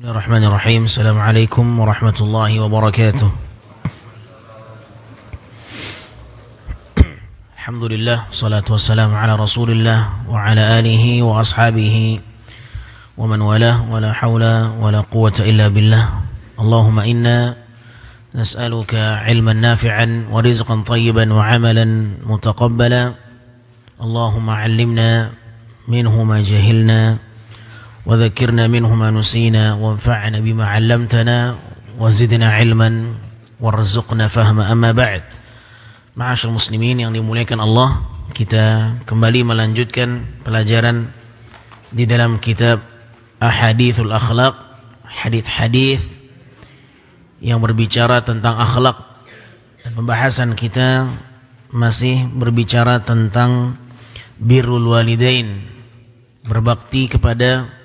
Bismillahirrahmanirrahim. Assalamualaikum warahmatullahi wabarakatuh. Alhamdulillah, salatu wassalamu ala Rasulillah wa ala alihi wa ashabihi wa man walah, wa la hawla wa la quwwata illa billah. Allahumma inna nas'aluka ilman nafi'an wa rizqan tayyiban wa amalan mutaqabbala. Allahumma 'allimna minhu ma jahilna وذكرنا منه ما نسينا وانفعنا بما علمتنا وزدنا علما وارزقنا فهما. أما بعد, ma'asyar muslimin yang dimuliakan Allah, kita kembali melanjutkan pelajaran di dalam kitab Ahadithul Akhlaq, hadith-hadith yang berbicara tentang akhlak, dan pembahasan kita masih berbicara tentang birrul walidain, berbakti kepada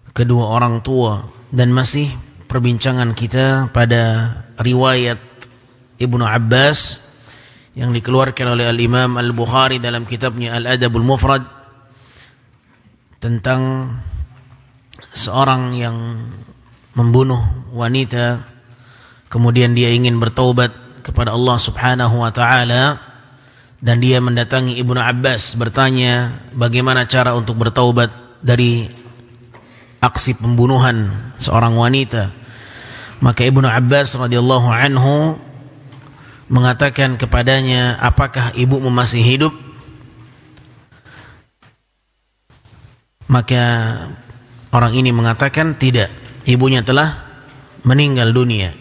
kedua orang tua, dan masih perbincangan kita pada riwayat Ibnu Abbas yang dikeluarkan oleh Al-Imam Al-Bukhari dalam kitabnya Al-Adabul Mufrad, tentang seorang yang membunuh wanita kemudian dia ingin bertaubat kepada Allah Subhanahu wa taala, dan dia mendatangi Ibnu Abbas bertanya bagaimana cara untuk bertaubat dari aksi pembunuhan seorang wanita. Maka Ibnu Abbas radhiyallahu anhu mengatakan kepadanya, apakah ibumu masih hidup? Maka orang ini mengatakan tidak, ibunya telah meninggal dunia.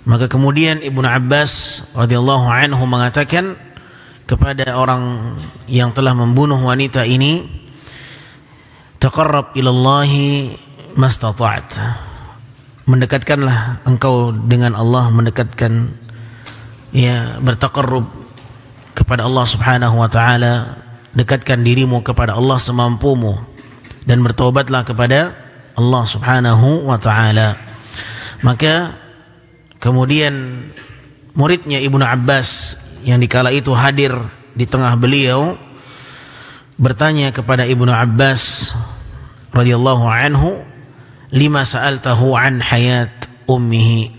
Maka kemudian Ibnu Abbas radhiyallahu anhu mengatakan kepada orang yang telah membunuh wanita ini, taqarrab ilallahi mastata'at, mendekatkanlah engkau dengan Allah, mendekatkan, ya, bertaqarrub kepada Allah Subhanahu wa taala, dekatkan dirimu kepada Allah semampumu, dan bertaubatlah kepada Allah Subhanahu wa taala. Maka kemudian muridnya Ibnu Abbas yang dikala itu hadir di tengah beliau bertanya kepada Ibnu Abbas radhiyallahu anhu, lima sa'altahu an hayat ummihi,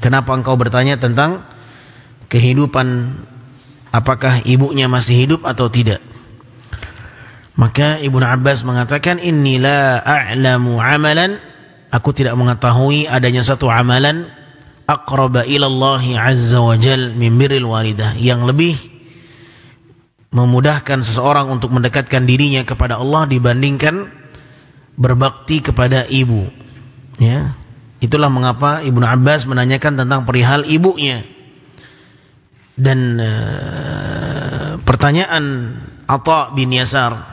kenapa engkau bertanya tentang kehidupan, apakah ibunya masih hidup atau tidak? Maka Ibnu Abbas mengatakan, inni la a'lamu amalan, aku tidak mengetahui adanya satu amalan aqraba ilallahi azza wa jal min birril walidah, yang lebih memudahkan seseorang untuk mendekatkan dirinya kepada Allah dibandingkan berbakti kepada ibu. Ya, itulah mengapa Ibnu Abbas menanyakan tentang perihal ibunya. Dan pertanyaan Atha bin Yasar,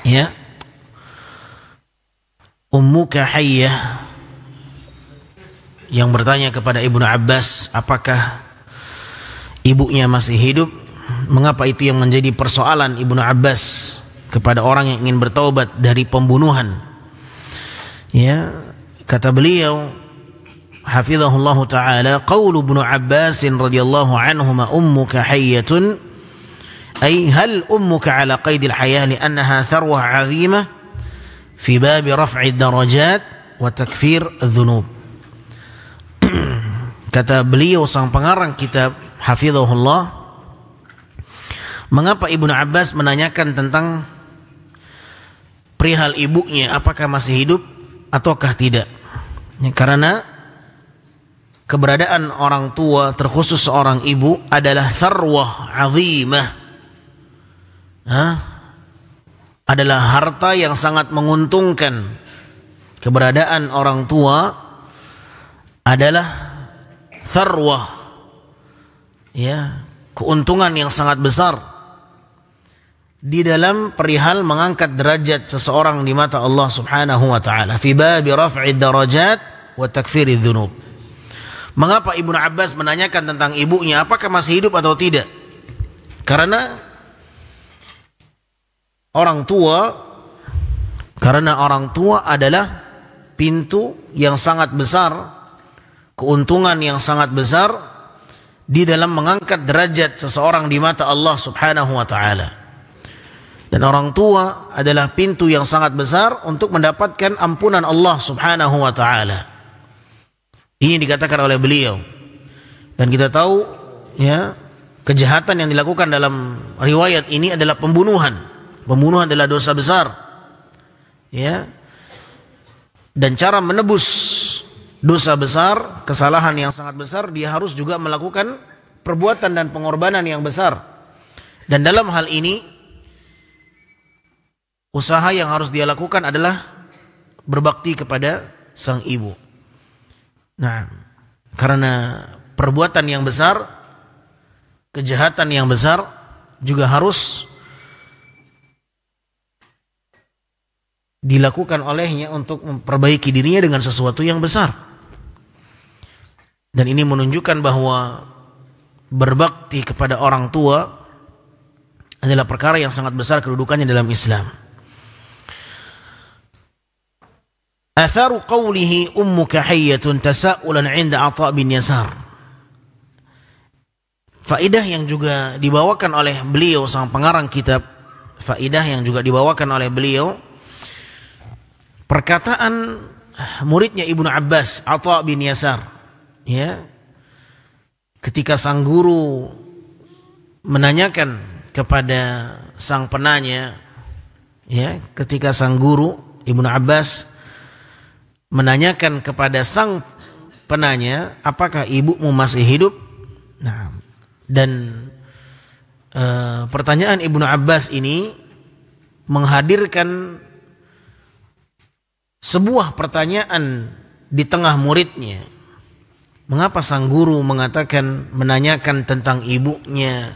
ya, ummuka hayyah, yang bertanya kepada Ibnu Abbas apakah ibunya masih hidup. Mengapa itu yang menjadi persoalan Ibnu Abbas kepada orang yang ingin bertaubat dari pembunuhan? Ya, kata beliau hafizahullah taala, qaulu Ibnu Abbas radhiyallahu anhu, ma ummuka hayyatun, ay hal ummuka ala qaidil hayah li'annaha tharwah 'azimah fi bab raf'i darajat wa takfir adh-dhunub. Kata beliau sang pengarang kitab hafizahullah, mengapa Ibnu Abbas menanyakan tentang perihal ibunya, apakah masih hidup ataukah tidak? Ya, karena keberadaan orang tua, terkhusus seorang ibu, adalah tharwah azimah, adalah harta yang sangat menguntungkan. Keberadaan orang tua adalah tharwah, ya, keuntungan yang sangat besar di dalam perihal mengangkat derajat seseorang di mata Allah Subhanahu wa taala, fi bab raf'i darajat wa takfiri dzunub. Mengapa Ibnu Abbas menanyakan tentang ibunya apakah masih hidup atau tidak? Karena orang tua adalah pintu yang sangat besar, keuntungan yang sangat besar di dalam mengangkat derajat seseorang di mata Allah Subhanahu wa taala. Dan orang tua adalah pintu yang sangat besar untuk mendapatkan ampunan Allah Subhanahu wa taala. Ini dikatakan oleh beliau. Dan kita tahu ya, kejahatan yang dilakukan dalam riwayat ini adalah pembunuhan. Pembunuhan adalah dosa besar. Ya. Dan cara menebus dosa besar, kesalahan yang sangat besar, dia harus juga melakukan perbuatan dan pengorbanan yang besar. Dan dalam hal ini usaha yang harus dia lakukan adalah berbakti kepada sang ibu. Nah, karena perbuatan yang besar, kejahatan yang besar juga harus dilakukan olehnya untuk memperbaiki dirinya dengan sesuatu yang besar. Dan ini menunjukkan bahwa berbakti kepada orang tua adalah perkara yang sangat besar kedudukannya dalam Islam. Atharu qawlihi ummuka hayyatun tasa'ulan 'inda Atha bin Yasar. Faidah yang juga dibawakan oleh beliau sang pengarang kitab, faidah yang juga dibawakan oleh beliau, perkataan muridnya Ibnu Abbas, Atha bin Yasar, ya. Ketika sang guru menanyakan kepada sang penanya, ya, ketika sang guru Ibnu Abbas menanyakan kepada sang penanya, apakah ibumu masih hidup? Nah, dan pertanyaan Ibnu Abbas ini menghadirkan sebuah pertanyaan di tengah muridnya. Mengapa sang guru mengatakan, menanyakan tentang ibunya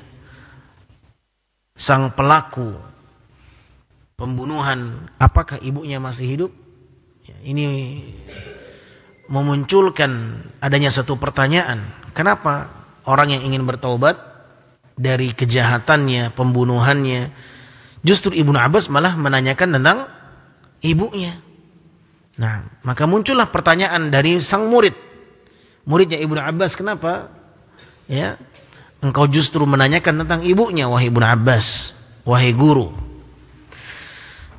sang pelaku pembunuhan, apakah ibunya masih hidup? Ini memunculkan adanya satu pertanyaan. Kenapa orang yang ingin bertaubat dari kejahatannya, pembunuhannya, justru Ibnu Abbas malah menanyakan tentang ibunya? Nah, maka muncullah pertanyaan dari sang muridnya Ibnu Abbas, kenapa ya engkau justru menanyakan tentang ibunya, wahai Ibnu Abbas, wahai guru?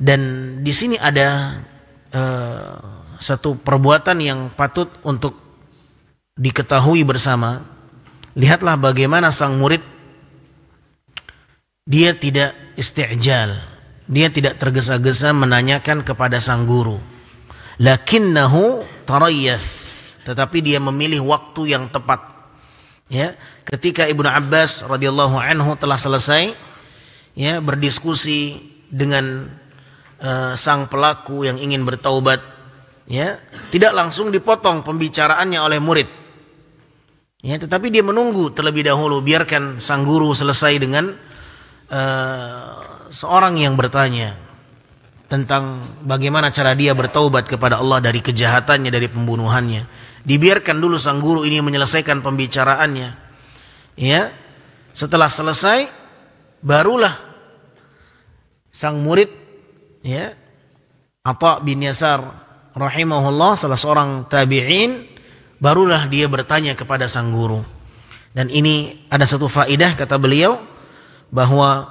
Dan di sini ada satu perbuatan yang patut untuk diketahui bersama. Lihatlah bagaimana sang murid, dia tidak isti'jal, dia tidak tergesa-gesa menanyakan kepada sang guru. Lakinnahu tarayyath, tetapi dia memilih waktu yang tepat. Ya, ketika Ibnu Abbas radhiyallahu anhu telah selesai ya berdiskusi dengan sang pelaku yang ingin bertaubat, ya, tidak langsung dipotong pembicaraannya oleh murid. Ya, tetapi dia menunggu terlebih dahulu, biarkan sang guru selesai dengan seorang yang bertanya tentang bagaimana cara dia bertaubat kepada Allah dari kejahatannya, dari pembunuhannya. Dibiarkan dulu sang guru ini menyelesaikan pembicaraannya. Ya, setelah selesai, barulah sang murid, ya, Atha bin Yasar rahimahullah, salah seorang tabi'in, barulah dia bertanya kepada sang guru. Dan ini ada satu faidah, kata beliau, bahwa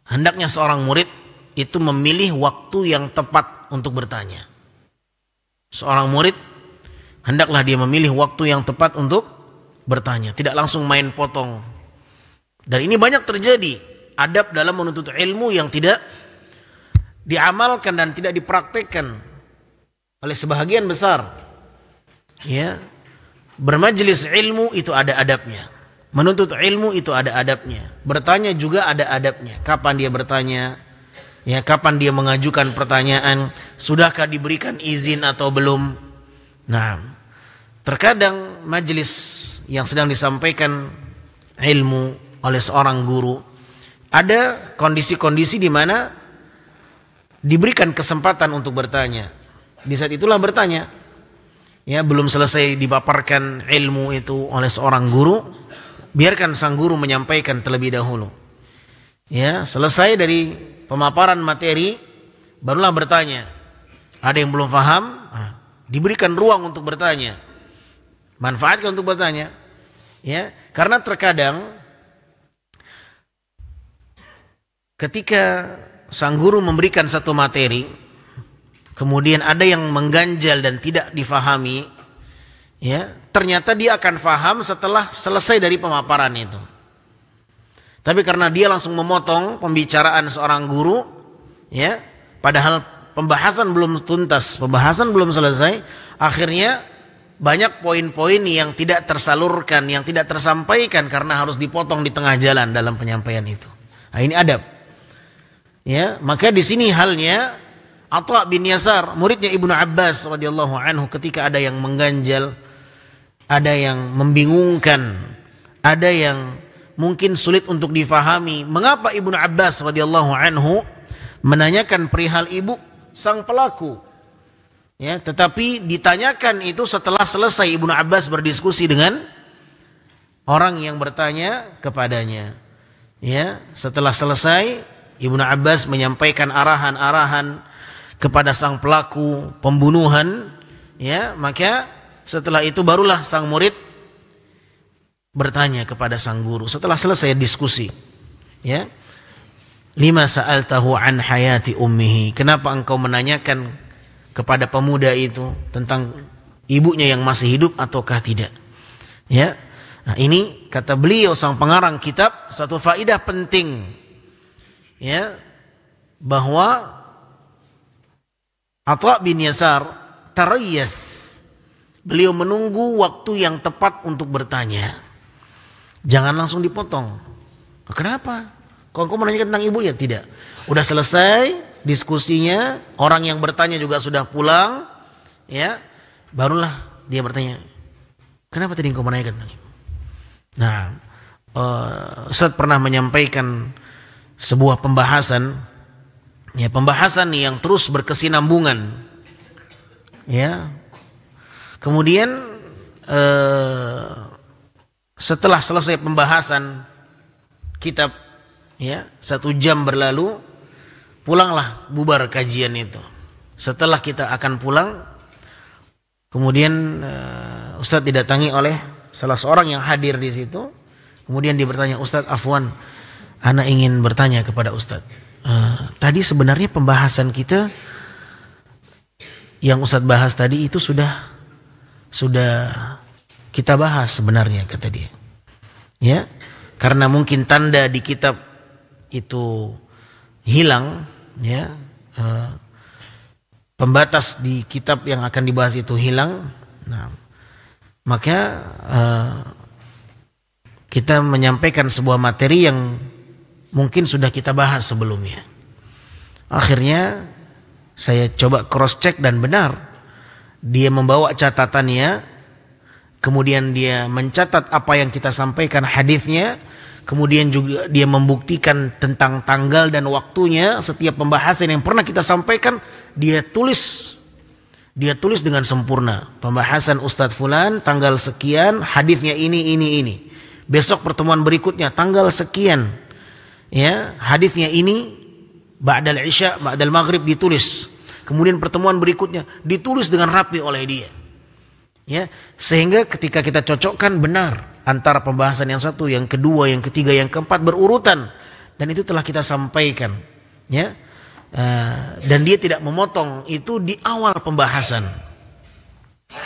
hendaknya seorang murid itu memilih waktu yang tepat untuk bertanya. Seorang murid hendaklah dia memilih waktu yang tepat untuk bertanya, tidak langsung main potong. Dan ini banyak terjadi, adab dalam menuntut ilmu yang tidak diamalkan dan tidak dipraktekkan oleh sebahagian besar. Ya, bermajelis ilmu itu ada adabnya, menuntut ilmu itu ada adabnya, bertanya juga ada adabnya. Kapan dia bertanya? Ya, kapan dia mengajukan pertanyaan? Sudahkah diberikan izin atau belum? Nah, terkadang majelis yang sedang disampaikan ilmu oleh seorang guru, ada kondisi-kondisi di mana diberikan kesempatan untuk bertanya. Di saat itulah bertanya. Ya, belum selesai dipaparkan ilmu itu oleh seorang guru, biarkan sang guru menyampaikan terlebih dahulu. Ya, selesai dari pemaparan materi, barulah bertanya. Ada yang belum paham, diberikan ruang untuk bertanya. Manfaatkan untuk bertanya. Ya, karena terkadang ketika sang guru memberikan satu materi, kemudian ada yang mengganjal dan tidak difahami, ya, ternyata dia akan faham setelah selesai dari pemaparan itu. Tapi karena dia langsung memotong pembicaraan seorang guru, ya, padahal pembahasan belum tuntas, pembahasan belum selesai, akhirnya banyak poin-poin yang tidak tersalurkan, yang tidak tersampaikan karena harus dipotong di tengah jalan dalam penyampaian itu. Nah, ini adab. Ya, maka di sini halnya Atha bin Yasar, muridnya Ibnu Abbas radhiyallahu anhu, ketika ada yang mengganjal, ada yang membingungkan, ada yang mungkin sulit untuk difahami, mengapa Ibnu Abbas radhiyallahu anhu menanyakan perihal ibu sang pelaku. Ya, tetapi ditanyakan itu setelah selesai Ibnu Abbas berdiskusi dengan orang yang bertanya kepadanya. Ya, setelah selesai Ibnu Abbas menyampaikan arahan-arahan kepada sang pelaku pembunuhan, ya, maka setelah itu barulah sang murid bertanya kepada sang guru setelah selesai diskusi. Ya. Lima sa'altahu an hayati ummihi. Kenapa engkau menanyakan kepada pemuda itu tentang ibunya yang masih hidup ataukah tidak? Ya. Nah, ini kata beliau sang pengarang kitab satu faidah penting. Ya. Bahwa Atha bin Yasar tarayyas. Beliau menunggu waktu yang tepat untuk bertanya. Jangan langsung dipotong. Kenapa? Kok engkau menanyakan tentang ibunya? Tidak. Udah selesai diskusinya, orang yang bertanya juga sudah pulang, ya, barulah dia bertanya, kenapa tadi engkau menanyakan tentang ibu? Nah, Ustaz pernah menyampaikan sebuah pembahasan, ya, pembahasan yang terus berkesinambungan, ya. Kemudian setelah selesai pembahasan kitab, ya, 1 jam berlalu, pulanglah, bubar kajian itu. Setelah kita akan pulang, kemudian Ustadz didatangi oleh salah seorang yang hadir di situ. Kemudian dia bertanya, Ustadz afwan, ana ingin bertanya kepada Ustadz. Tadi sebenarnya pembahasan kita yang Ustadz bahas tadi itu sudah kita bahas sebenarnya, kata dia. Ya, karena mungkin tanda di kitab itu hilang, ya, pembatas di kitab yang akan dibahas itu hilang. Nah, maka kita menyampaikan sebuah materi yang mungkin sudah kita bahas sebelumnya. Akhirnya saya coba cross check dan benar dia membawa catatannya, kemudian dia mencatat apa yang kita sampaikan hadisnya. Kemudian juga dia membuktikan tentang tanggal dan waktunya setiap pembahasan yang pernah kita sampaikan, dia tulis dengan sempurna. Pembahasan Ustadz Fulan tanggal sekian, hadisnya ini. Besok pertemuan berikutnya tanggal sekian, ya, hadisnya ini, ba'dal isya, ba'dal maghrib ditulis. Kemudian pertemuan berikutnya ditulis dengan rapi oleh dia. Ya, sehingga ketika kita cocokkan benar antara pembahasan yang satu, yang kedua, yang ketiga, yang keempat berurutan, dan itu telah kita sampaikan, ya. Dan dia tidak memotong itu di awal pembahasan,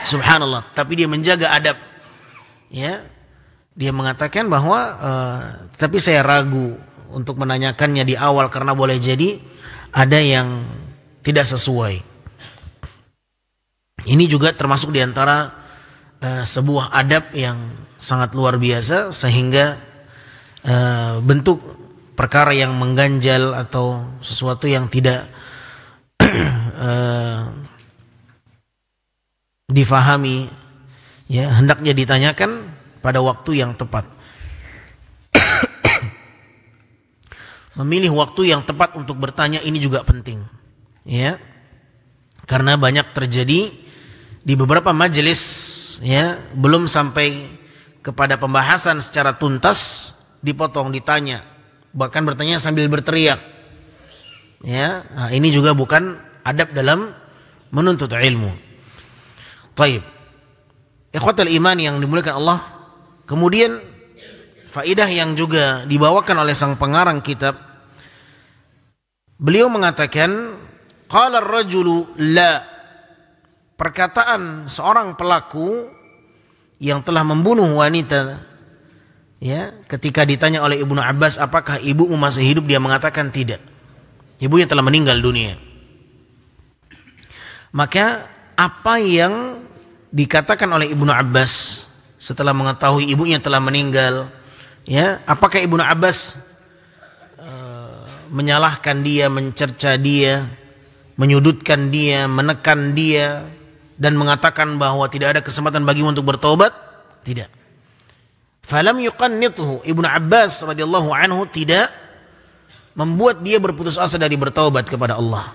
subhanallah. Tapi dia menjaga adab, ya. Dia mengatakan bahwa tapi saya ragu untuk menanyakannya di awal karena boleh jadi ada yang tidak sesuai. Ini juga termasuk di antara sebuah adab yang sangat luar biasa, sehingga bentuk perkara yang mengganjal atau sesuatu yang tidak difahami, ya, hendaknya ditanyakan pada waktu yang tepat. Memilih waktu yang tepat untuk bertanya ini juga penting, ya, karena banyak terjadi di beberapa majelis, ya, belum sampai kepada pembahasan secara tuntas dipotong, ditanya, bahkan bertanya sambil berteriak, ya. Nah, ini juga bukan adab dalam menuntut ilmu. Taib, ikhwatal iman yang dimuliakan Allah. Kemudian faidah yang juga dibawakan oleh sang pengarang kitab, Beliau mengatakan, qala ar-rajulu la, perkataan seorang pelaku yang telah membunuh wanita, ya, ketika ditanya oleh Ibnu Abbas, apakah ibumu masih hidup, dia mengatakan tidak, ibunya telah meninggal dunia. Maka apa yang dikatakan oleh Ibnu Abbas setelah mengetahui ibunya telah meninggal, ya, apakah Ibnu Abbas menyalahkan dia, mencerca dia, menyudutkan dia, menekan dia, dan mengatakan bahwa tidak ada kesempatan bagimu untuk bertaubat? Tidak. Falam yuqannithu, Ibnu Abbas radhiyallahu anhu tidak membuat dia berputus asa dari bertaubat kepada Allah.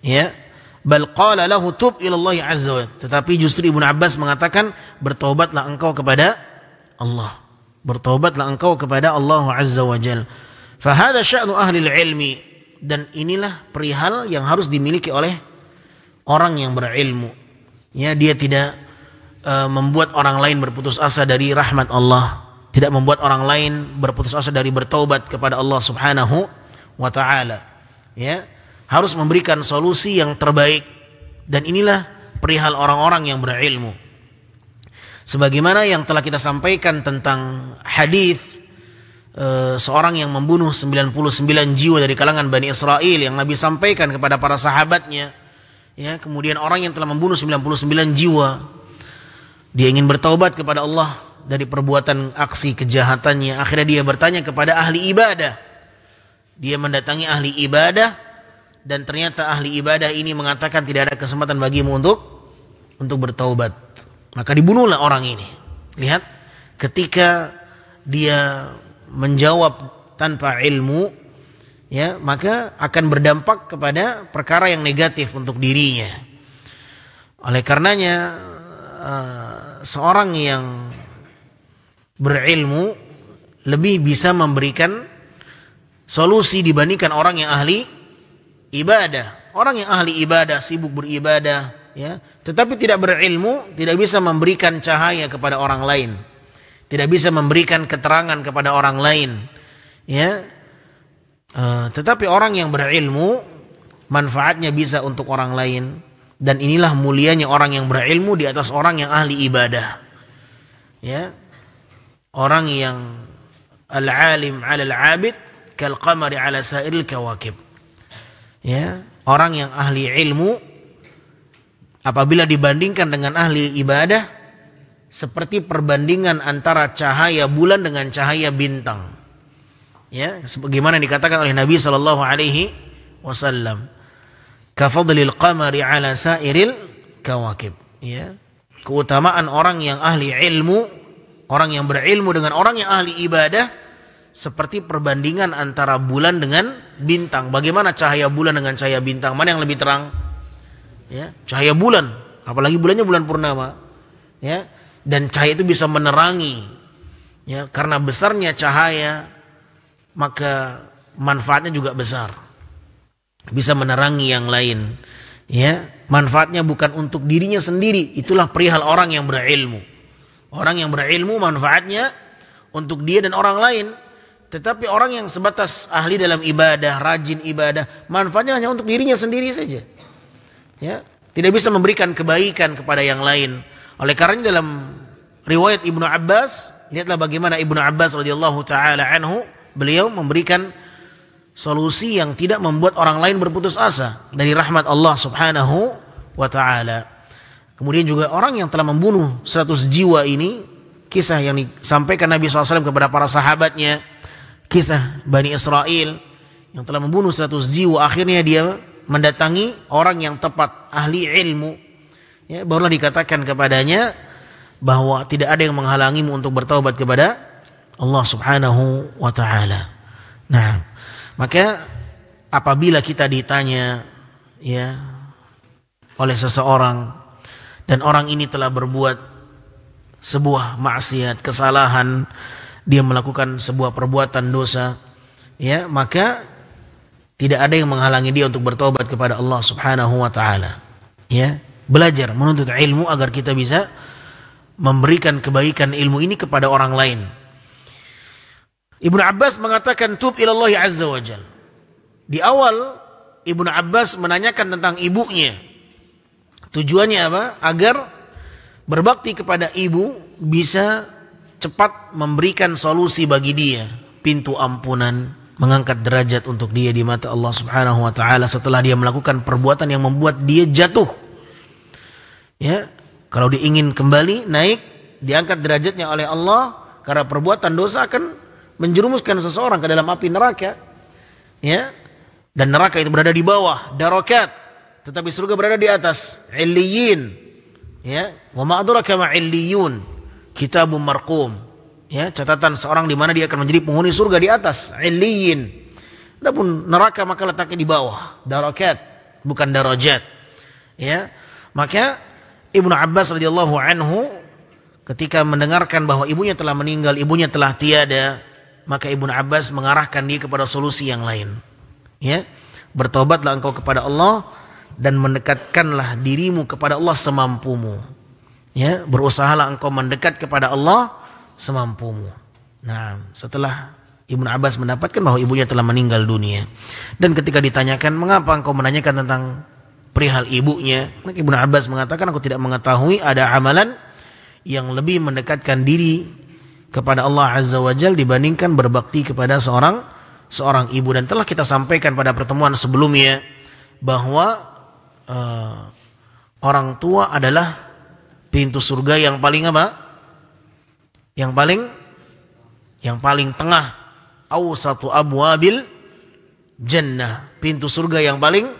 Ya, bal qala lahu tub ila Allah azza wa jalla. Tetapi justru Ibnu Abbas mengatakan, bertaubatlah engkau kepada Allah. Bertaubatlah engkau kepada Allah azza wa jalla. Fa hadha sya'nu ahli ilmi, dan inilah perihal yang harus dimiliki oleh orang yang berilmu. Ya, dia tidak membuat orang lain berputus asa dari rahmat Allah, tidak membuat orang lain berputus asa dari bertaubat kepada Allah Subhanahu wa taala. Ya, harus memberikan solusi yang terbaik, dan inilah perihal orang-orang yang berilmu. Sebagaimana yang telah kita sampaikan tentang hadis seorang yang membunuh 99 jiwa dari kalangan Bani Israel yang Nabi sampaikan kepada para sahabatnya. Ya, kemudian orang yang telah membunuh 99 jiwa, dia ingin bertaubat kepada Allah dari perbuatan aksi kejahatannya. Akhirnya dia bertanya kepada ahli ibadah. Dia mendatangi ahli ibadah, dan ternyata ahli ibadah ini mengatakan tidak ada kesempatan bagimu untuk bertaubat. Maka dibunuhlah orang ini. Lihat, ketika dia menjawab tanpa ilmu, ya, maka akan berdampak kepada perkara yang negatif untuk dirinya. Oleh karenanya seorang yang berilmu lebih bisa memberikan solusi dibandingkan orang yang ahli ibadah. Orang yang ahli ibadah sibuk beribadah, ya, tetapi tidak berilmu, tidak bisa memberikan cahaya kepada orang lain, tidak bisa memberikan keterangan kepada orang lain, ya. Tetapi orang yang berilmu, manfaatnya bisa untuk orang lain, dan inilah mulianya orang yang berilmu di atas orang yang ahli ibadah. Ya, orang yang al-alim 'ala al-'abid kal qamari 'ala sa'iril kawakib. Ya, orang yang ahli ilmu apabila dibandingkan dengan ahli ibadah seperti perbandingan antara cahaya bulan dengan cahaya bintang. Ya, sebagaimana dikatakan oleh Nabi sallallahu alaihi wasallam, kafadlil qamari ala sairil kawakib. Ya, keutamaan orang yang ahli ilmu, orang yang berilmu dengan orang yang ahli ibadah seperti perbandingan antara bulan dengan bintang. Bagaimana cahaya bulan dengan cahaya bintang? Mana yang lebih terang? Ya, cahaya bulan, apalagi bulannya bulan purnama. Ya, dan cahaya itu bisa menerangi. Ya, karena besarnya cahaya, maka manfaatnya juga besar, bisa menerangi yang lain. Ya, manfaatnya bukan untuk dirinya sendiri. Itulah perihal orang yang berilmu. Orang yang berilmu manfaatnya untuk dia dan orang lain. Tetapi orang yang sebatas ahli dalam ibadah, rajin ibadah, manfaatnya hanya untuk dirinya sendiri saja. Ya, tidak bisa memberikan kebaikan kepada yang lain. Oleh karena dalam riwayat Ibnu Abbas, lihatlah bagaimana Ibnu Abbas radhiyallahu taala anhu, beliau memberikan solusi yang tidak membuat orang lain berputus asa dari rahmat Allah Subhanahu wa taala. Kemudian juga orang yang telah membunuh 100 jiwa ini, kisah yang disampaikan Nabi SAW kepada para sahabatnya, kisah Bani Israel yang telah membunuh 100 jiwa, akhirnya dia mendatangi orang yang tepat, ahli ilmu. Ya, barulah dikatakan kepadanya bahwa tidak ada yang menghalangimu untuk bertaubat kepada Allah Subhanahu wa taala. Nah, maka apabila kita ditanya, ya, oleh seseorang dan orang ini telah berbuat sebuah maksiat, kesalahan, dia melakukan sebuah perbuatan dosa, ya, maka tidak ada yang menghalangi dia untuk bertobat kepada Allah Subhanahu wa taala. Ya, belajar menuntut ilmu agar kita bisa memberikan kebaikan ilmu ini kepada orang lain. Ibnu Abbas mengatakan tub ilallahi azza wa jal. Di awal Ibnu Abbas menanyakan tentang ibunya. Tujuannya apa? Agar berbakti kepada ibu bisa cepat memberikan solusi bagi dia, pintu ampunan, mengangkat derajat untuk dia di mata Allah Subhanahu wa taala setelah dia melakukan perbuatan yang membuat dia jatuh. Ya, kalau dia ingin kembali naik, diangkat derajatnya oleh Allah karena perbuatan dosa akan menjerumuskan seseorang ke dalam api neraka. Ya. Dan neraka itu berada di bawah, darakat, tetapi surga berada di atas, illiyin. Ya, wa ma adraka ma illiyun, kitabun marqum. Ya, catatan seorang di mana dia akan menjadi penghuni surga di atas, illiyin. Adapun neraka maka letaknya di bawah, darakat, bukan darajat. Ya. Maka Ibnu Abbas radhiyallahu anhu ketika mendengarkan bahwa ibunya telah meninggal, ibunya telah tiada, maka Ibnu Abbas mengarahkan dia kepada solusi yang lain. Ya, bertobatlah engkau kepada Allah dan mendekatkanlah dirimu kepada Allah semampumu. Ya, berusahalah engkau mendekat kepada Allah semampumu. Nah, setelah Ibnu Abbas mendapatkan bahwa ibunya telah meninggal dunia, dan ketika ditanyakan mengapa engkau menanyakan tentang perihal ibunya, maka Ibnu Abbas mengatakan, aku tidak mengetahui ada amalan yang lebih mendekatkan diri kepada Allah Azza wa Jalla dibandingkan berbakti kepada seorang ibu. Dan telah kita sampaikan pada pertemuan sebelumnya bahwa orang tua adalah pintu surga yang paling apa? Yang paling tengah. Awsatu abwabil jannah, pintu surga yang paling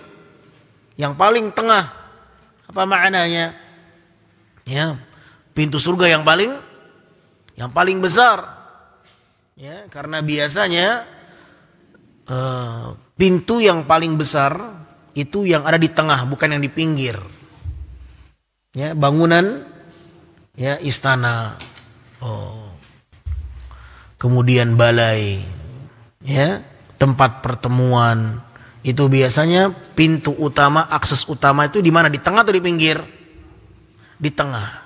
tengah. Apa maknanya? Ya, pintu surga yang paling besar. Ya, karena biasanya pintu yang paling besar itu yang ada di tengah, bukan yang di pinggir. Ya, bangunan, ya, istana, kemudian balai, ya, tempat pertemuan, itu biasanya pintu utama, akses utama itu di mana? Di tengah atau di pinggir? Di tengah.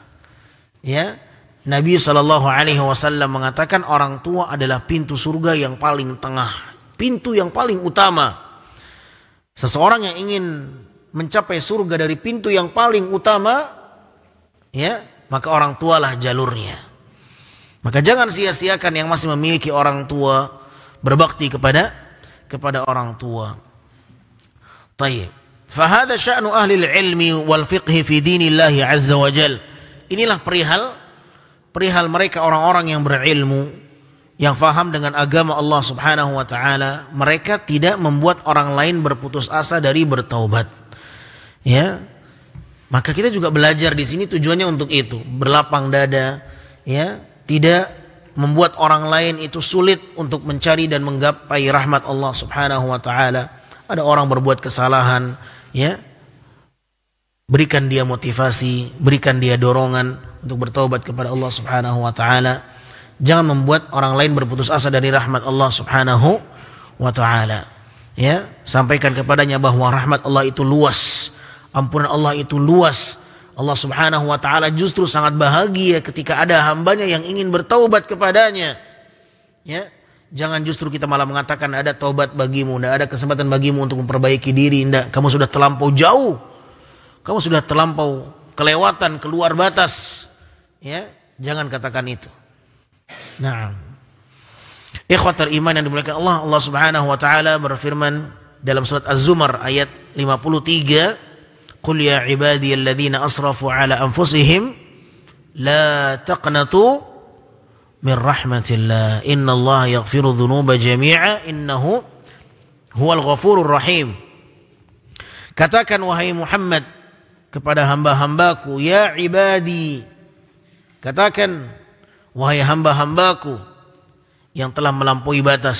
Ya, Nabi SAW mengatakan orang tua adalah pintu surga yang paling tengah, pintu yang paling utama. Seseorang yang ingin mencapai surga dari pintu yang paling utama, ya, maka orang tualah jalurnya. Maka jangan sia-siakan yang masih memiliki orang tua, berbakti kepada orang tua. Tayyib. Fahada sya'nu ahli ilmi wal fiqhi fi dinillahi azza wa jal. Inilah perihal mereka orang-orang yang berilmu, yang faham dengan agama Allah Subhanahu wa taala. Mereka tidak membuat orang lain berputus asa dari bertaubat. Ya. Maka kita juga belajar di sini tujuannya untuk itu, berlapang dada, ya, tidak membuat orang lain itu sulit untuk mencari dan menggapai rahmat Allah Subhanahu wa taala. Ada orang berbuat kesalahan, ya, berikan dia motivasi, berikan dia dorongan untuk bertaubat kepada Allah Subhanahu wa taala. Jangan membuat orang lain berputus asa dari rahmat Allah Subhanahu wa taala. Ya, sampaikan kepadanya bahwa rahmat Allah itu luas, ampunan Allah itu luas. Allah Subhanahu wa taala justru sangat bahagia ketika ada hambanya yang ingin bertaubat kepadanya. Ya, jangan justru kita malah mengatakan ada taubat bagimu, tidak ada kesempatan bagimu untuk memperbaiki diri. Tidak, kamu sudah terlampau jauh, kamu sudah terlampau kelewatan, keluar batas. Ya, jangan katakan itu. Nah, ikhwatal iman yang dimuliakan Allah, Allah Subhanahu wa taala berfirman dalam surat Az-Zumar ayat 53, "Qul ya ibadiyalladzina asrafu ala anfusihim la taqnatu min rahmatillah innallaha yaghfiru dzunuba jami'a innahu huwal ghafurur rahim." Katakan wahai Muhammad kepada hamba-hambaku, ya ibadi, katakan wahai hamba-hambaku yang telah melampaui batas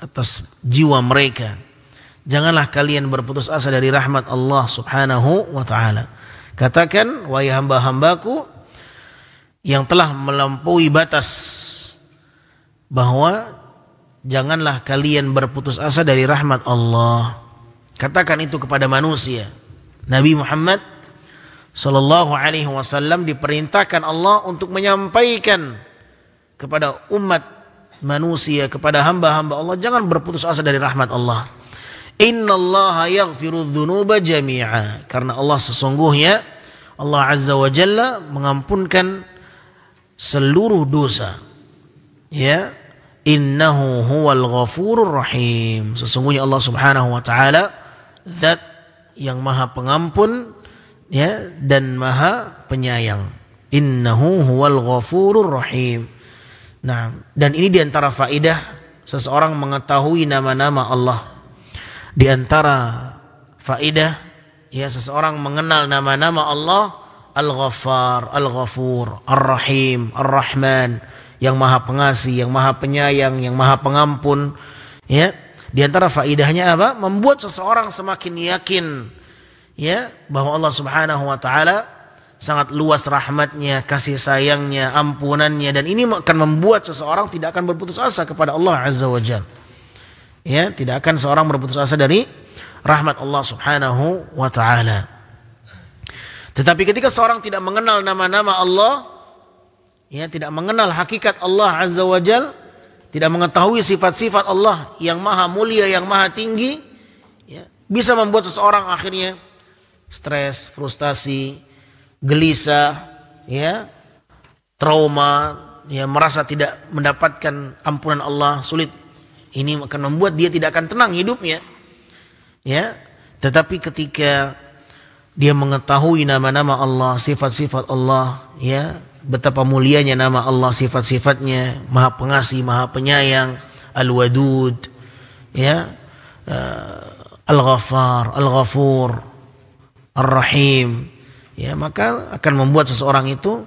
atas jiwa mereka, janganlah kalian berputus asa dari rahmat Allah Subhanahu wa taala. Katakan wahai hamba-hambaku yang telah melampaui batas, bahwa janganlah kalian berputus asa dari rahmat Allah. Katakan itu kepada manusia. Nabi Muhammad Sallallahu alaihi wasallam diperintahkan Allah untuk menyampaikan kepada umat manusia, kepada hamba-hamba Allah, jangan berputus asa dari rahmat Allah. Innallaha yaghfiru dzunuba jami'a. Karena Allah sesungguhnya, Allah Azza wa Jalla mengampunkan seluruh dosa. Ya, innahu huwal ghafurur rahim. Sesungguhnya Allah Subhanahu wa taala zat yang Maha Pengampun, ya, dan Maha Penyayang. Innahu huwal ghafurur rahim. Nah, dan ini diantara faidah seseorang mengetahui nama-nama Allah. Di antara faidah, ya, seseorang mengenal nama-nama Allah, Al-Ghaffar, Al-Ghafur, Ar-Rahim, Ar-Rahman, yang Maha Pengasih, yang Maha Penyayang, yang Maha Pengampun. Ya, di antara faidahnya apa? Membuat seseorang semakin yakin, ya, bahwa Allah Subhanahu wa taala sangat luas rahmatnya, kasih sayangnya, ampunannya, dan ini akan membuat seseorang tidak akan berputus asa kepada Allah Azza wa Jalla. Ya, tidak akan seorang berputus asa dari rahmat Allah Subhanahu wa taala. Tetapi ketika seorang tidak mengenal nama-nama Allah, ya, tidak mengenal hakikat Allah Azza wa Jalla, tidak mengetahui sifat-sifat Allah yang maha mulia, yang maha tinggi, ya, bisa membuat seseorang akhirnya stres, frustasi, gelisah, ya, trauma, ya, merasa tidak mendapatkan ampunan Allah, sulit. Ini akan membuat dia tidak akan tenang hidupnya. Ya, tetapi ketika dia mengetahui nama-nama Allah, sifat-sifat Allah, ya, betapa mulianya nama Allah, sifat-sifatnya, Maha Pengasih, Maha Penyayang, Al-Wadud, ya, Al-Ghaffar, Al-Ghafur, Ar-Rahim, ya, maka akan membuat seseorang itu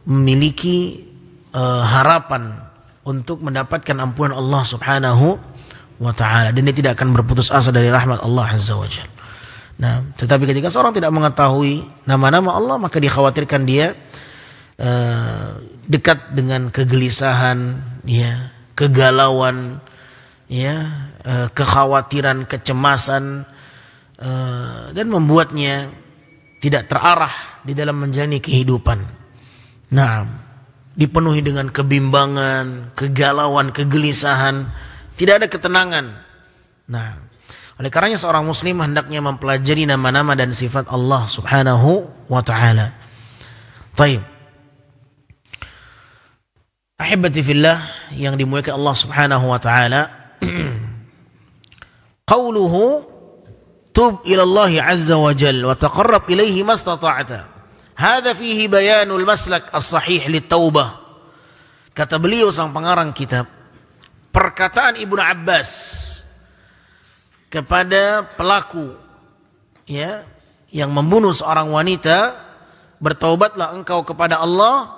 memiliki harapan untuk mendapatkan ampunan Allah Subhanahu wa taala, dan dia tidak akan berputus asa dari rahmat Allah Azza wa Jalla. Nah, tetapi ketika seorang tidak mengetahui nama-nama Allah, maka dikhawatirkan dia dekat dengan kegelisahan, ya, kegalauan, ya, kekhawatiran, kecemasan, dan membuatnya tidak terarah di dalam menjalani kehidupan. Nah, dipenuhi dengan kebimbangan, kegalauan, kegelisahan, tidak ada ketenangan. Nah, oleh karenanya seorang muslim hendaknya mempelajari nama-nama dan sifat Allah Subhanahu wa taala. Baik. Ahibati fillah yang dimuliakan Allah Subhanahu wa taala. Qauluhu tub ila Allah azza wa jalla wa taqarrab ilaihi mastata'ta. Hadza fihi bayanul maslak as-sahih lit-taubah. Kata beliau sang pengarang kitab, perkataan Ibnu Abbas kepada pelaku, ya, yang membunuh seorang wanita, bertaubatlah engkau kepada Allah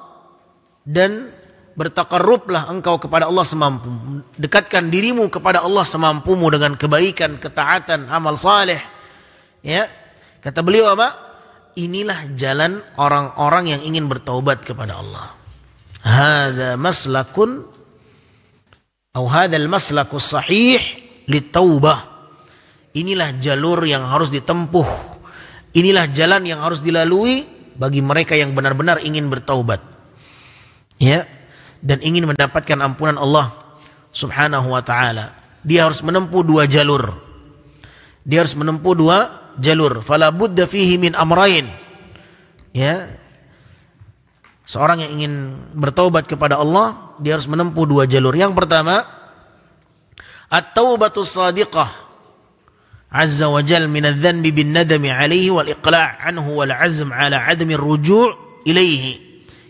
dan bertaqarrublah engkau kepada Allah semampu. Dekatkan dirimu kepada Allah semampumu dengan kebaikan, ketaatan, amal saleh. Ya, kata beliau apa? Inilah jalan orang-orang yang ingin bertaubat kepada Allah. Hadza maslakun atau hadzal maslakus sahih litaubah. Inilah jalur yang harus ditempuh. Inilah jalan yang harus dilalui bagi mereka yang benar-benar ingin bertaubat. Ya, dan ingin mendapatkan ampunan Allah Subhanahu wa taala. Dia harus menempuh dua jalur. Dia harus menempuh dua jalur. Fala budda fihi min amrayn. Ya. Seorang yang ingin bertaubat kepada Allah, dia harus menempuh dua jalur. Yang pertama, at-taubatus shadiqah azza wa jalla min adz-dzanbi bin nadami alaihi wal iqla' anhu wal 'azm 'ala 'adami ar-ruju' ilaihi.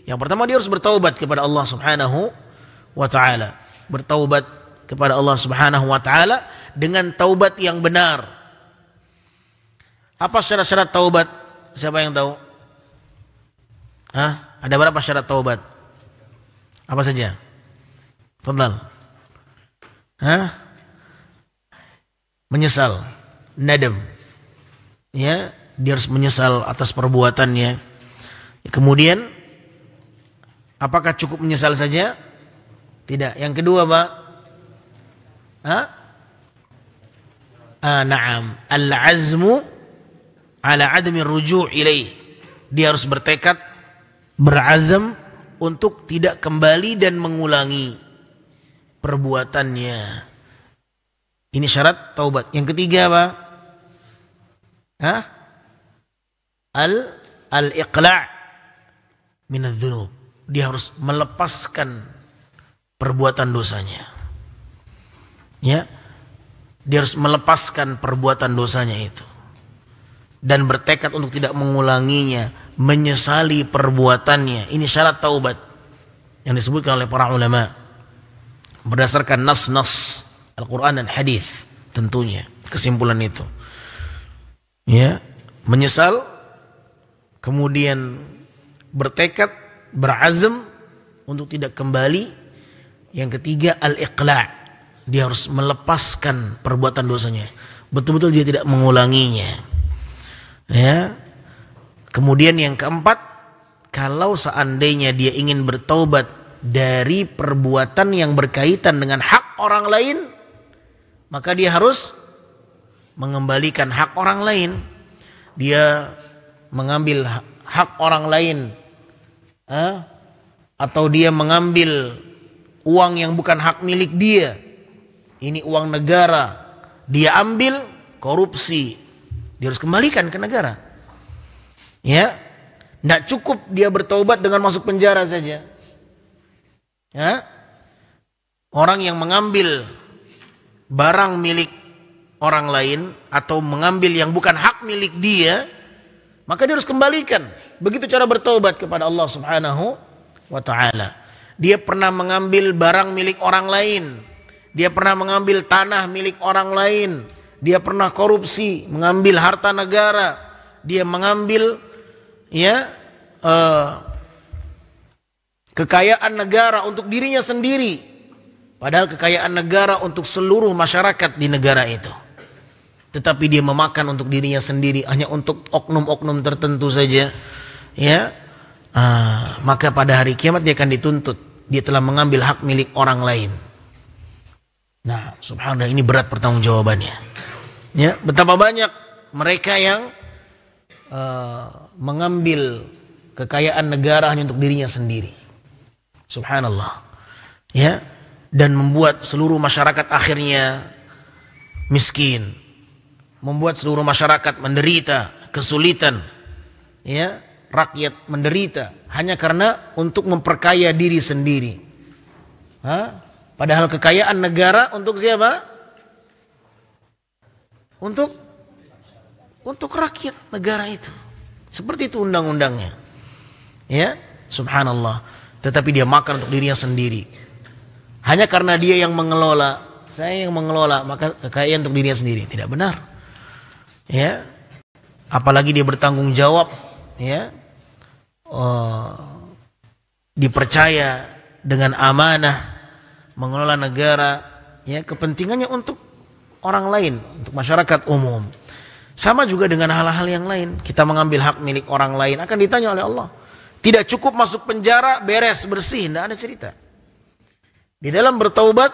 Yang pertama, dia harus bertaubat kepada Allah Subhanahu wa taala. Bertaubat kepada Allah Subhanahu wa taala dengan taubat yang benar. Apa syarat-syarat taubat? Siapa yang tahu? Hah? Ada berapa syarat taubat? Apa saja? Fadhal. Hah? Menyesal, nadam. Ya, dia harus menyesal atas perbuatannya. Kemudian, apakah cukup menyesal saja? Tidak. Yang kedua, Pak? Hah? Na'am. Al-azmu ala adami ruju' ilaih. Dia harus bertekad, berazam untuk tidak kembali dan mengulangi perbuatannya. Ini syarat taubat. Yang ketiga apa? Hah? Al-iqla' minadz-dzunub. Dia harus melepaskan perbuatan dosanya. Ya. Dia harus melepaskan perbuatan dosanya itu. Dan bertekad untuk tidak mengulanginya, menyesali perbuatannya. Ini syarat taubat yang disebutkan oleh para ulama berdasarkan nas-nas Al-Quran dan hadis, tentunya kesimpulan itu. Ya, menyesal, kemudian bertekad, berazam untuk tidak kembali. Yang ketiga al-iqla', dia harus melepaskan perbuatan dosanya, betul-betul dia tidak mengulanginya. Ya. Kemudian yang keempat, kalau seandainya dia ingin bertaubat dari perbuatan yang berkaitan dengan hak orang lain, maka dia harus mengembalikan hak orang lain. Dia mengambil hak orang lain, atau dia mengambil uang yang bukan hak milik dia, ini uang negara, dia ambil, korupsi, dia harus kembalikan ke negara. Ya, tidak cukup dia bertaubat dengan masuk penjara saja. Ya, orang yang mengambil barang milik orang lain atau mengambil yang bukan hak milik dia, maka dia harus kembalikan. Begitu cara bertaubat kepada Allah Subhanahu wa ta'ala. Dia pernah mengambil barang milik orang lain, dia pernah mengambil tanah milik orang lain, dia pernah korupsi, mengambil harta negara, dia mengambil kekayaan negara untuk dirinya sendiri, padahal kekayaan negara untuk seluruh masyarakat di negara itu, tetapi dia memakan untuk dirinya sendiri, hanya untuk oknum-oknum tertentu saja. Ya, maka pada hari kiamat dia akan dituntut, dia telah mengambil hak milik orang lain. Nah, subhanallah, ini berat pertanggungjawabannya. Ya, betapa banyak mereka yang mengambil kekayaan negara hanya untuk dirinya sendiri. Subhanallah. Ya, dan membuat seluruh masyarakat akhirnya miskin, membuat seluruh masyarakat menderita, kesulitan. Ya, rakyat menderita hanya karena untuk memperkaya diri sendiri. Padahal kekayaan negara untuk siapa? Untuk rakyat negara itu. Seperti itu undang-undangnya. Ya, subhanallah. Tetapi dia makan untuk dirinya sendiri. Hanya karena dia yang mengelola, saya yang mengelola, maka kekayaan untuk dirinya sendiri. Tidak benar. Ya. Apalagi dia bertanggung jawab, ya. Dipercaya dengan amanah mengelola negara, ya, kepentingannya untuk orang lain, untuk masyarakat umum. Sama juga dengan hal-hal yang lain. Kita mengambil hak milik orang lain akan ditanya oleh Allah. Tidak cukup masuk penjara, beres, bersih, tidak ada cerita. Di dalam bertaubat,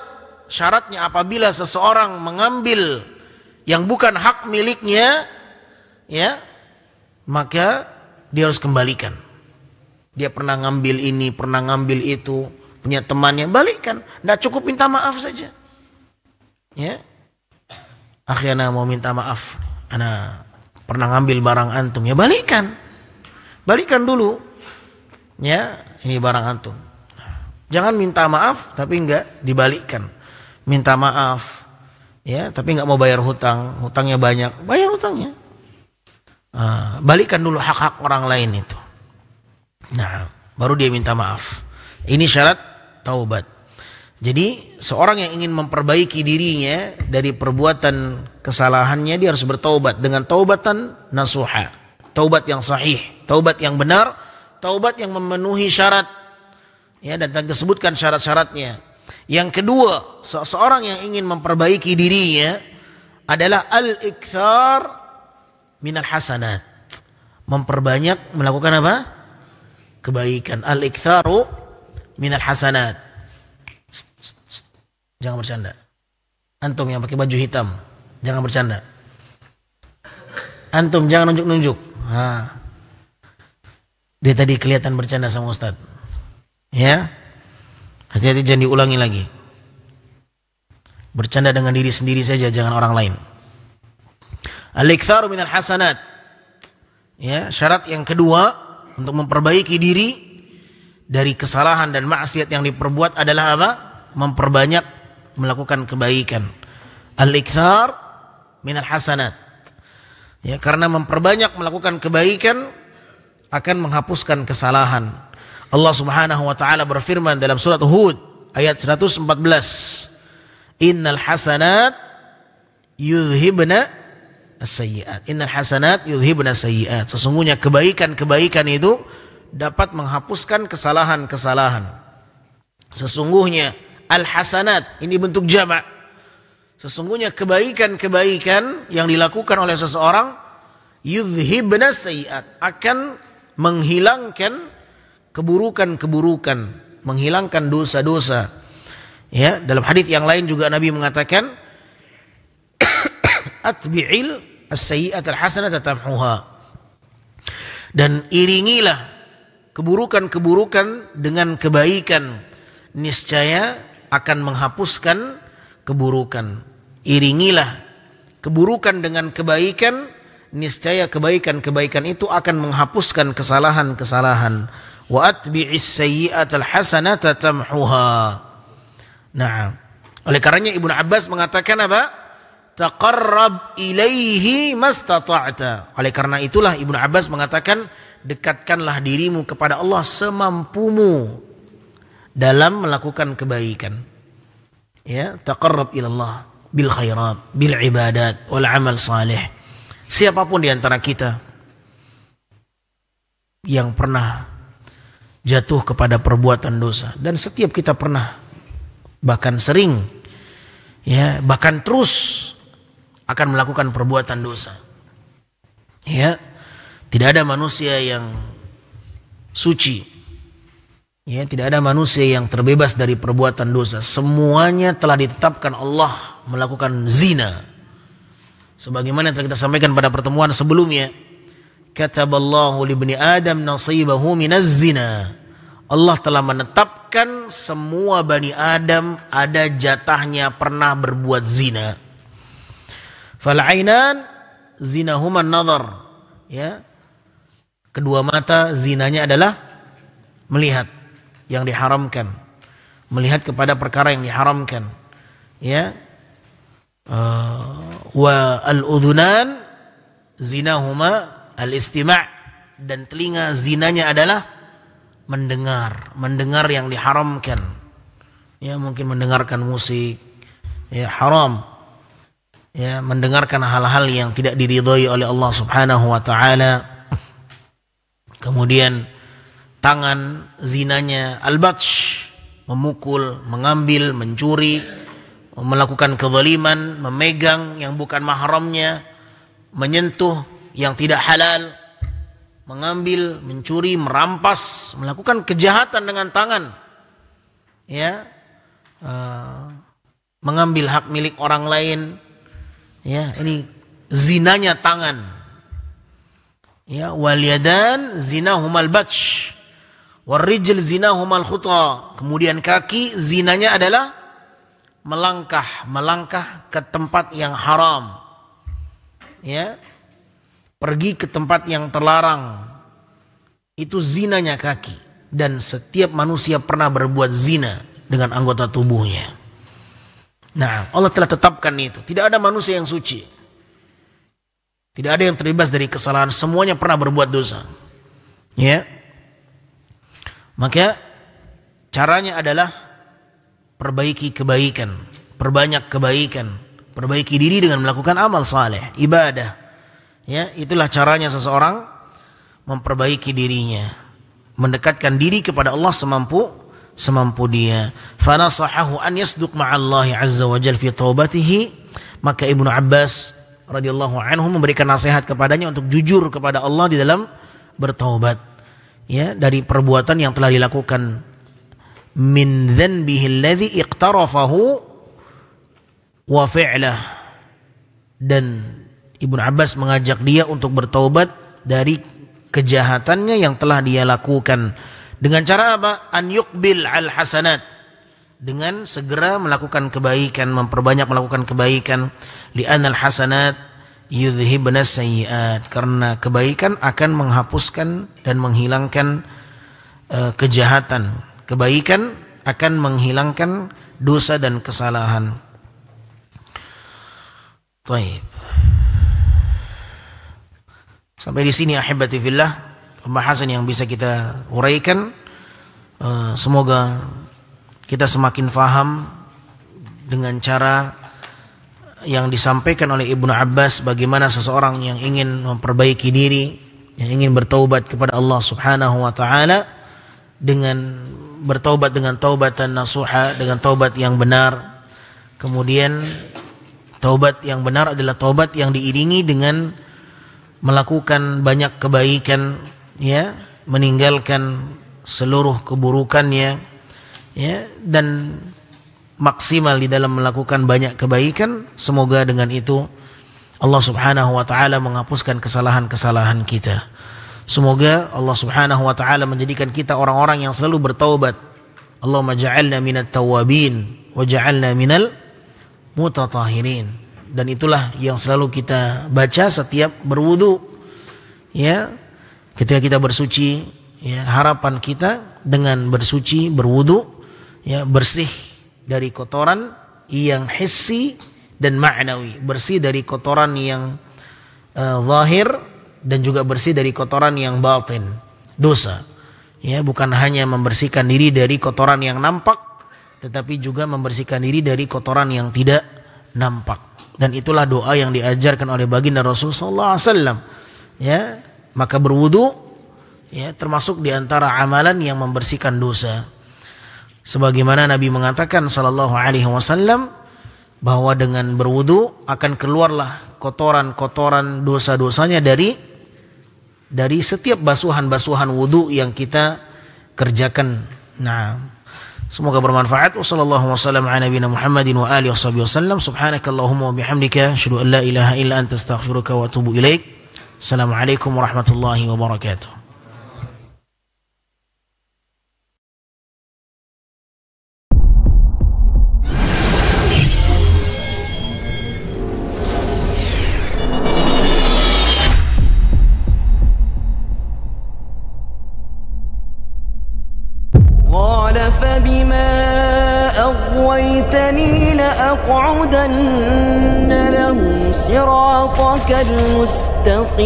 syaratnya apabila seseorang mengambil yang bukan hak miliknya, ya, maka dia harus kembalikan. Dia pernah ngambil ini, pernah ngambil itu, punya temannya, balikkan. Tidak cukup minta maaf saja. Ya, akhirnya mau minta maaf, ana pernah ngambil barang antum, ya balikkan. Balikkan dulu. Ya, ini barang antum. Jangan minta maaf tapi enggak dibalikkan. Minta maaf, ya, tapi enggak mau bayar hutang, hutangnya banyak, bayar hutangnya. Balikkan dulu hak-hak orang lain itu. Nah, baru dia minta maaf. Ini syarat taubat. Jadi seorang yang ingin memperbaiki dirinya dari perbuatan kesalahannya, dia harus bertaubat dengan taubatan nasuha, taubat yang sahih, taubat yang benar, taubat yang memenuhi syarat. Ya, dan kita sebutkan syarat-syaratnya. Yang kedua, seseorang yang ingin memperbaiki dirinya adalah al-ikthar minal hasanat. Memperbanyak melakukan apa? Kebaikan. Al-iktharu minal hasanat. Jangan bercanda. Antum yang pakai baju hitam, jangan bercanda. Antum jangan nunjuk-nunjuk. Dia tadi kelihatan bercanda sama Ustaz. Ya, hati-hati jangan diulangi lagi. Bercanda dengan diri sendiri saja, jangan orang lain. Al-iktsaru minal hasanat. Ya, syarat yang kedua untuk memperbaiki diri dari kesalahan dan maksiat yang diperbuat adalah apa? Memperbanyak melakukan kebaikan. Al-iktsar minal hasanat. Ya, karena memperbanyak melakukan kebaikan akan menghapuskan kesalahan. Allah Subhanahu wa taala berfirman dalam surat Hud ayat 114. Innal hasanat yudhibna as-sayyi'at. Innal hasanat yudhibna as-sayyi'at. Sesungguhnya kebaikan-kebaikan itu dapat menghapuskan kesalahan-kesalahan. Sesungguhnya al-hasanat ini bentuk jamak. Sesungguhnya kebaikan-kebaikan yang dilakukan oleh seseorang yudhibna as-sayyi'at, akan menghilangkan keburukan-keburukan, menghilangkan dosa-dosa. Ya, dalam hadis yang lain juga Nabi mengatakan atbi'il as-sayyi'at al-hasanata tamhuha. Dan iringilah keburukan-keburukan dengan kebaikan, niscaya akan menghapuskan keburukan. Iringilah keburukan dengan kebaikan, niscaya kebaikan-kebaikan itu akan menghapuskan kesalahan-kesalahan. Wa atbi'is sayyi'at al-hasanata tamhuha. Nah, oleh karenanya Ibnu Abbas mengatakan apa? Taqarrab ilaihi mastata'ta. Oleh karena itulah Ibnu Abbas mengatakan, dekatkanlah dirimu kepada Allah semampumu dalam melakukan kebaikan. Ya, taqarrab ilallah bil khairat, bil ibadat, wal amal salih. Siapapun di antara kita yang pernah jatuh kepada perbuatan dosa, dan setiap kita pernah, bahkan sering, ya, bahkan terus akan melakukan perbuatan dosa. Ya, tidak ada manusia yang suci. Ya, tidak ada manusia yang terbebas dari perbuatan dosa. Semuanya telah ditetapkan Allah melakukan zina. Sebagaimana yang telah kita sampaikan pada pertemuan sebelumnya, kataballahu libni Adam nasibahu minaz zina. Allah telah menetapkan semua Bani Adam ada jatahnya pernah berbuat zina. Fal'ainan zinahuma nazar. Ya. Kedua mata zinanya adalah melihat yang diharamkan. Melihat kepada perkara yang diharamkan. Ya. Wa al-udhunan zinahuma al-istima', dan telinga zinanya adalah mendengar yang diharamkan. Ya, mungkin mendengarkan musik, ya, haram. Ya, mendengarkan hal-hal yang tidak diridhai oleh Allah Subhanahu wa taala. Kemudian tangan zinanya al-batsh, memukul, mengambil, mencuri, melakukan kezaliman, memegang yang bukan mahramnya, menyentuh yang tidak halal, mengambil, mencuri, merampas, melakukan kejahatan dengan tangan, ya, mengambil hak milik orang lain, ya, ini zinanya tangan. Ya, wal yadan zinahumal batsh, wal rijl zinahumal khuta. Kemudian kaki zinanya adalah melangkah ke tempat yang haram, ya, pergi ke tempat yang terlarang. Itu zinanya kaki. Dan setiap manusia pernah berbuat zina dengan anggota tubuhnya. Nah, Allah telah tetapkan itu. Tidak ada manusia yang suci. Tidak ada yang terbebas dari kesalahan. Semuanya pernah berbuat dosa. Ya. Maka caranya adalah perbaiki kebaikan, perbanyak kebaikan, perbaiki diri dengan melakukan amal saleh, ibadah. Ya, itulah caranya seseorang memperbaiki dirinya, mendekatkan diri kepada Allah semampu dia. Fanasahahu an yasduq ma'allahi azza wa jalla fi taubatihi. Maka Ibnu Abbas radhiyallahu anhu memberikan nasihat kepadanya untuk jujur kepada Allah di dalam bertaubat, ya, dari perbuatan yang telah dilakukan. Min dhanbihi alladhi iqtarafahu wa fi'lah. Dan Ibnu Abbas mengajak dia untuk bertaubat dari kejahatannya yang telah dia lakukan. Dengan cara apa? An yuqbil al hasanat. dengan segera melakukan kebaikan, memperbanyak melakukan kebaikan. Li'anal hasanat yudhibnas sayyi'at, karena kebaikan akan menghapuskan dan menghilangkan kejahatan. Kebaikan akan menghilangkan dosa dan kesalahan. Baik. Sampai di sini ahibati fillah pembahasan yang bisa kita uraikan. Semoga kita semakin faham dengan cara yang disampaikan oleh Ibnu Abbas, bagaimana seseorang yang ingin memperbaiki diri, yang ingin bertaubat kepada Allah Subhanahu wa taala, dengan bertaubat dengan taubatan nasuha, dengan taubat yang benar. Kemudian taubat yang benar adalah taubat yang diiringi dengan melakukan banyak kebaikan, ya, meninggalkan seluruh keburukannya, ya, dan maksimal di dalam melakukan banyak kebaikan. Semoga dengan itu Allah Subhanahu wa taala menghapuskan kesalahan-kesalahan kita. Semoga Allah Subhanahu wa taala menjadikan kita orang-orang yang selalu bertaubat. Allahumma ja'alna minat tawwabin wa ja'alna minal mutatahhirin. Dan itulah yang selalu kita baca setiap berwudu, ya, ketika kita bersuci, ya, harapan kita dengan bersuci, berwudu, ya, bersih dari kotoran yang hissi dan ma'nawi, bersih dari kotoran yang zahir dan juga bersih dari kotoran yang batin, dosa. Ya, bukan hanya membersihkan diri dari kotoran yang nampak, tetapi juga membersihkan diri dari kotoran yang tidak nampak. Dan itulah doa yang diajarkan oleh baginda Rasul sallallahu alaihi wasallam. Ya, maka berwudu, ya, termasuk di antara amalan yang membersihkan dosa. Sebagaimana Nabi mengatakan sallallahu alaihi wasallam bahwa dengan berwudu akan keluarlah kotoran-kotoran dosa-dosanya dari setiap basuhan-basuhan wudu yang kita kerjakan. Nah, semoga bermanfaat. Wassallallahu wasallam ala nabiyina Muhammadin wa alihi wasallam. Subhanakallahumma wa bihamdika asyhadu an la ilaha illa anta astaghfiruka wa atubu ilaik. Assalamualaikum warahmatullahi wabarakatuh. فبما أغويتني لأقعدن لهم صراطك المستقيم.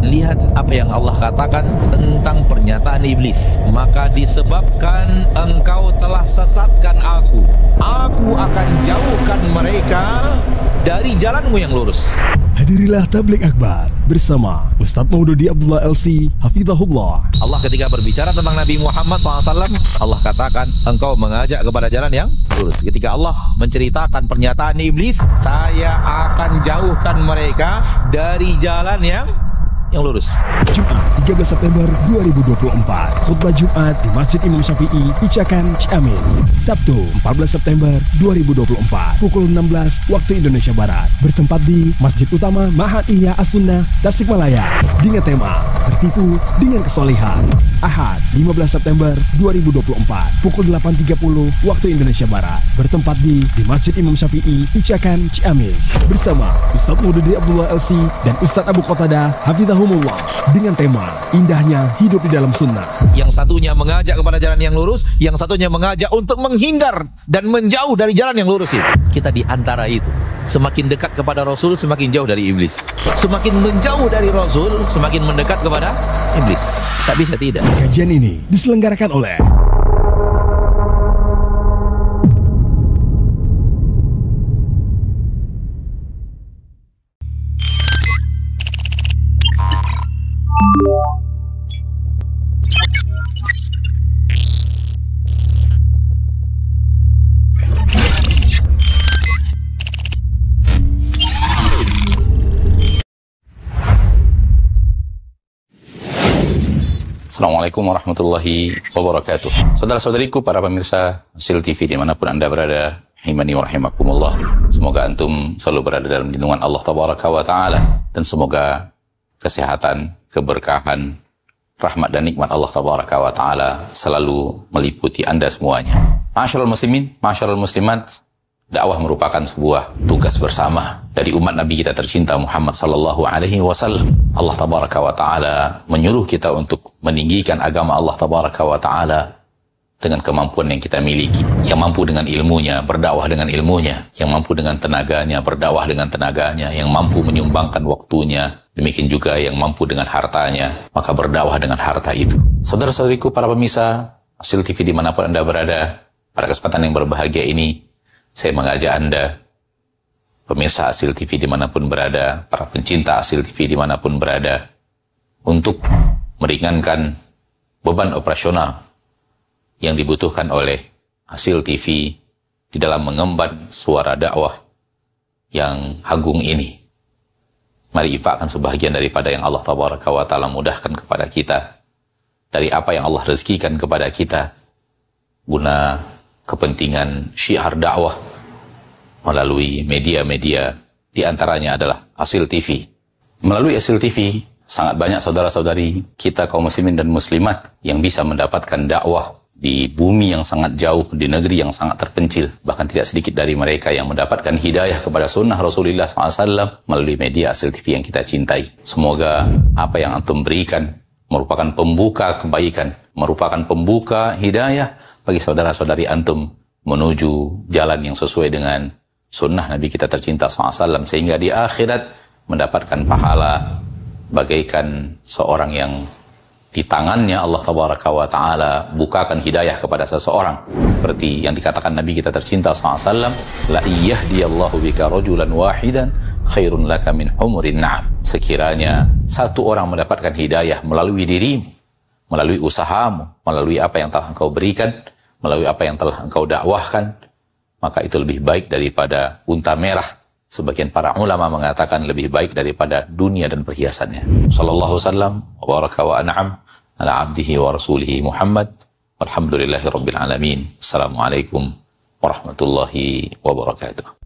Lihat apa yang Allah katakan tentang pernyataan iblis. Maka disebabkan engkau telah sesatkan aku akan jauhkan mereka dari jalanmu yang lurus. Hadirilah Tabligh Akbar bersama Ustaz Maududi Abdullah LC Hafizahullah. Allah ketika berbicara tentang Nabi Muhammad SAW, Allah katakan engkau mengajak kepada jalan yang lurus. Ketika Allah menceritakan pernyataan iblis, saya akan jauhkan mereka dari jalan yang lurus. Jumat 13 September 2024, khutbah Jumat di Masjid Imam Syafi'i, Icakan, Ciamis. Sabtu 14 September 2024, pukul 16 waktu Indonesia Barat, bertempat di Masjid Utama Ma'had Ihya As-Sunnah, Tasikmalaya, dengan tema Tertipu dengan Kesolehan. Ahad 15 September 2024, pukul 8.30 waktu Indonesia Barat, bertempat di Masjid Imam Syafi'i, Icakan, Ciamis, bersama Ustaz Maududi Abdullah LC dan Ustaz Abu Qatadah Hafizahullah, dengan tema Indahnya Hidup di Dalam Sunnah. Yang satunya mengajak kepada jalan yang lurus, yang satunya mengajak untuk menghindar dan menjauh dari jalan yang lurus itu. Kita di antara itu. Semakin dekat kepada Rasul, semakin jauh dari iblis. Semakin menjauh dari Rasul, semakin mendekat kepada iblis. Tak bisa tidak. Kajian ini diselenggarakan oleh Assalamualaikum warahmatullahi wabarakatuh. Saudara-saudariku, para pemirsa Sil TV dimanapun Anda berada, himani wa rahimakumullah. Semoga antum selalu berada dalam lindungan Allah Tabaraka wa Ta'ala, dan semoga kesehatan, keberkahan, rahmat dan nikmat Allah Tabaraka wa Ta'ala selalu meliputi Anda semuanya. Ma'asyiral muslimin, ma'asyiral muslimat, dakwah merupakan sebuah tugas bersama dari umat Nabi kita tercinta Muhammad sallallahu alaihi wasallam. Allah Tabaraka wa Ta'ala menyuruh kita untuk meninggikan agama Allah Tabaraka wa Ta'ala dengan kemampuan yang kita miliki. Yang mampu dengan ilmunya, berdakwah dengan ilmunya. Yang mampu dengan tenaganya, berdakwah dengan tenaganya. Yang mampu menyumbangkan waktunya. Demikian juga yang mampu dengan hartanya, maka berdakwah dengan harta itu. Saudara-saudariku, para pemirsa Asil TV dimanapun Anda berada, pada kesempatan yang berbahagia ini, saya mengajak Anda, pemirsa Asil TV dimanapun berada, para pencinta Asil TV dimanapun berada, untuk meringankan beban operasional yang dibutuhkan oleh Asil TV di dalam mengemban suara dakwah yang agung ini. Mari infakkan sebahagian daripada yang Allah Tabaraka wa Ta'ala mudahkan kepada kita, dari apa yang Allah rezekikan kepada kita, guna kepentingan syiar dakwah melalui media-media, di antaranya adalah Asil TV. Melalui Asil TV, sangat banyak saudara-saudari kita kaum muslimin dan muslimat yang bisa mendapatkan dakwah di bumi yang sangat jauh, di negeri yang sangat terpencil. Bahkan tidak sedikit dari mereka yang mendapatkan hidayah kepada sunnah Rasulullah SAW melalui media Asil TV yang kita cintai. Semoga apa yang antum berikan merupakan pembuka kebaikan, merupakan pembuka hidayah bagi saudara-saudari antum menuju jalan yang sesuai dengan sunnah Nabi kita tercinta SAW, sehingga di akhirat mendapatkan pahala bagaikan seorang yang di tangannya Allah Tabaraka wa Ta'ala bukakan hidayah kepada seseorang, seperti yang dikatakan Nabi kita tercinta SAW, la iyahdiyallahu bika rajulan wahidan khairun laka min humurin na'am. Sekiranya satu orang mendapatkan hidayah melalui dirimu, melalui usahamu, melalui apa yang telah engkau berikan, melalui apa yang telah engkau dakwahkan, maka itu lebih baik daripada unta merah. Sebagian para ulama mengatakan lebih baik daripada dunia dan perhiasannya. Sallallahu wasallam wa baraka wa an'am ala abdihi wa rasulihi Muhammad. Walhamdulillahi rabbil alamin. Assalamualaikum warahmatullahi wabarakatuh.